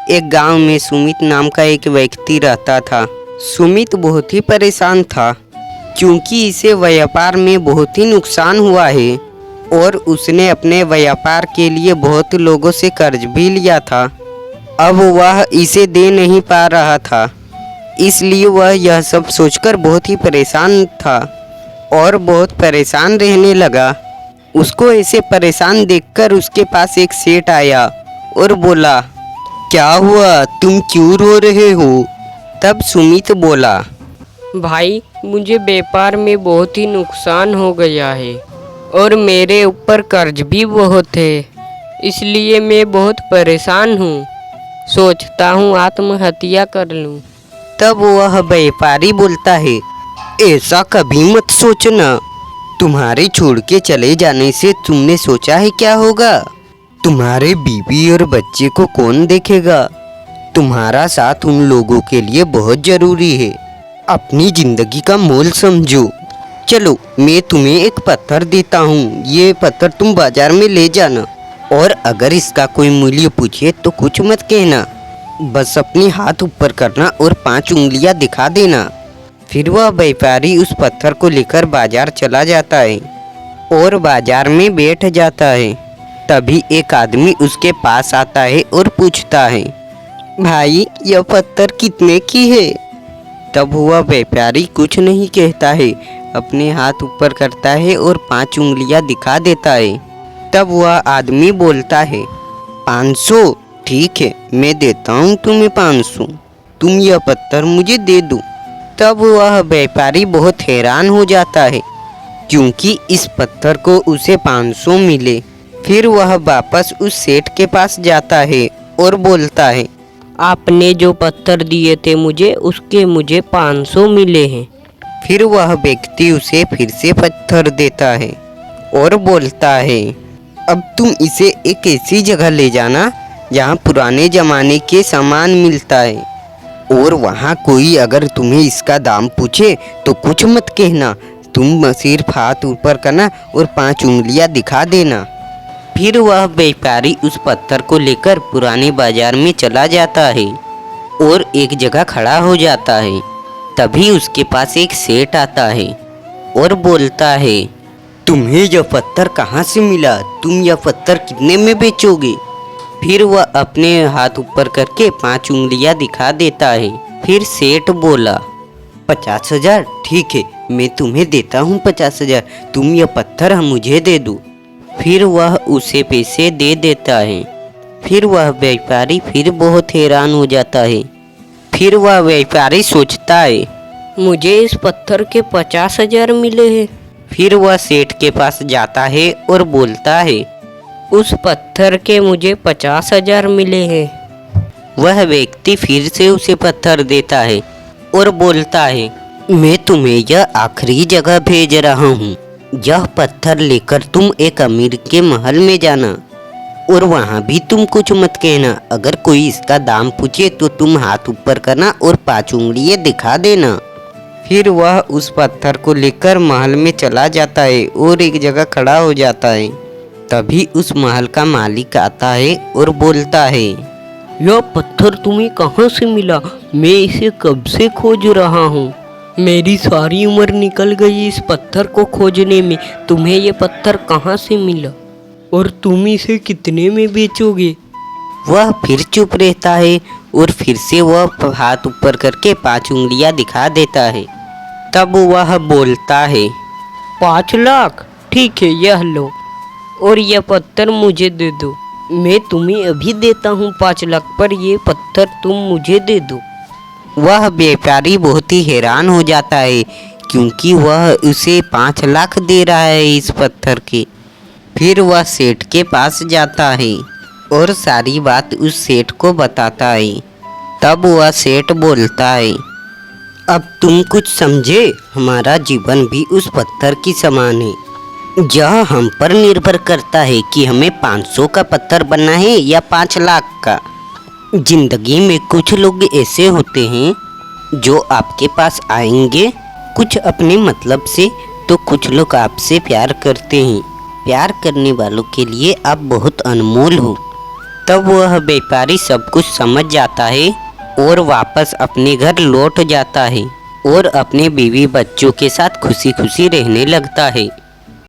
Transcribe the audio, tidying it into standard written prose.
एक गांव में सुमित नाम का एक व्यक्ति रहता था। सुमित बहुत ही परेशान था क्योंकि इसे व्यापार में बहुत ही नुकसान हुआ है और उसने अपने व्यापार के लिए बहुत लोगों से कर्ज भी लिया था। अब वह इसे दे नहीं पा रहा था, इसलिए वह यह सब सोचकर बहुत ही परेशान था और बहुत परेशान रहने लगा। उसको ऐसे परेशान देखकर उसके पास एक सेठ आया और बोला, क्या हुआ, तुम क्यों रो रहे हो? तब सुमित बोला, भाई मुझे व्यापार में बहुत ही नुकसान हो गया है और मेरे ऊपर कर्ज भी बहुत है, इसलिए मैं बहुत परेशान हूँ। सोचता हूँ आत्महत्या कर लूँ। तब वह व्यापारी बोलता है, ऐसा कभी मत सोचना। तुम्हारे छोड़ के चले जाने से तुमने सोचा है क्या होगा? तुम्हारे बीवी और बच्चे को कौन देखेगा? तुम्हारा साथ उन लोगों के लिए बहुत ज़रूरी है। अपनी ज़िंदगी का मोल समझो। चलो मैं तुम्हें एक पत्थर देता हूँ, ये पत्थर तुम बाजार में ले जाना और अगर इसका कोई मूल्य पूछे तो कुछ मत कहना, बस अपनी हाथ ऊपर करना और 5 उंगलियां दिखा देना। फिर वह व्यापारी उस पत्थर को लेकर बाजार चला जाता है और बाजार में बैठ जाता है। तभी एक आदमी उसके पास आता है और पूछता है, भाई यह पत्थर कितने की है? तब वह व्यापारी कुछ नहीं कहता है, अपने हाथ ऊपर करता है और 5 उंगलियां दिखा देता है। तब वह आदमी बोलता है, 500? ठीक है, मैं देता हूँ तुम्हें 500, तुम यह पत्थर मुझे दे दो। तब वह व्यापारी बहुत हैरान हो जाता है क्योंकि इस पत्थर को उसे 500 मिले। फिर वह वापस उस सेठ के पास जाता है और बोलता है, आपने जो पत्थर दिए थे मुझे, उसके मुझे 500 मिले हैं। फिर वह व्यक्ति उसे फिर से पत्थर देता है और बोलता है, अब तुम इसे एक ऐसी जगह ले जाना जहाँ पुराने ज़माने के सामान मिलता है और वहाँ कोई अगर तुम्हें इसका दाम पूछे तो कुछ मत कहना, तुम सिर्फ हाथ ऊपर करना और 5 उंगलियां दिखा देना। फिर वह व्यापारी उस पत्थर को लेकर पुराने बाजार में चला जाता है और एक जगह खड़ा हो जाता है। तभी उसके पास एक सेठ आता है और बोलता है, तुम्हें यह पत्थर कहाँ से मिला? तुम यह पत्थर कितने में बेचोगे? फिर वह अपने हाथ ऊपर करके 5 उंगलियां दिखा देता है। फिर सेठ बोला, 50,000? ठीक है, मैं तुम्हें देता हूँ 50,000, तुम यह पत्थर मुझे दे दो। फिर वह उसे पैसे दे देता है। फिर वह व्यापारी फिर बहुत हैरान हो जाता है। फिर वह व्यापारी सोचता है, मुझे इस पत्थर के 50,000 मिले हैं। फिर वह सेठ के पास जाता है और बोलता है, उस पत्थर के मुझे 50,000 मिले हैं। वह व्यक्ति फिर से उसे पत्थर देता है और बोलता है, मैं तुम्हें यह आखिरी जगह भेज रहा हूँ। यह पत्थर लेकर तुम एक अमीर के महल में जाना और वहाँ भी तुम कुछ मत कहना। अगर कोई इसका दाम पूछे तो तुम हाथ ऊपर करना और 5 उंगलियां दिखा देना। फिर वह उस पत्थर को लेकर महल में चला जाता है और एक जगह खड़ा हो जाता है। तभी उस महल का मालिक आता है और बोलता है, यह पत्थर तुम्हें कहाँ से मिला? मैं इसे कब से खोज रहा हूँ। मेरी सारी उम्र निकल गई इस पत्थर को खोजने में। तुम्हें ये पत्थर कहाँ से मिला और तुम इसे कितने में बेचोगे? वह फिर चुप रहता है और फिर से वह हाथ ऊपर करके 5 उंगलियां दिखा देता है। तब वह बोलता है, 5 लाख? ठीक है, यह लो और यह पत्थर मुझे दे दो। मैं तुम्हें अभी देता हूँ 5 लाख, पर ये पत्थर तुम मुझे दे दो। वह व्यापारी बहुत ही हैरान हो जाता है क्योंकि वह उसे 5 लाख दे रहा है इस पत्थर के। फिर वह सेठ के पास जाता है और सारी बात उस सेठ को बताता है। तब वह सेठ बोलता है, अब तुम कुछ समझे? हमारा जीवन भी उस पत्थर की समान है। यह हम पर निर्भर करता है कि हमें 500 का पत्थर बनना है या 5 लाख का। जिंदगी में कुछ लोग ऐसे होते हैं जो आपके पास आएंगे कुछ अपने मतलब से, तो कुछ लोग आपसे प्यार करते हैं। प्यार करने वालों के लिए आप बहुत अनमोल हो। तब वह व्यापारी सब कुछ समझ जाता है और वापस अपने घर लौट जाता है और अपने बीवी बच्चों के साथ खुशी खुशी रहने लगता है।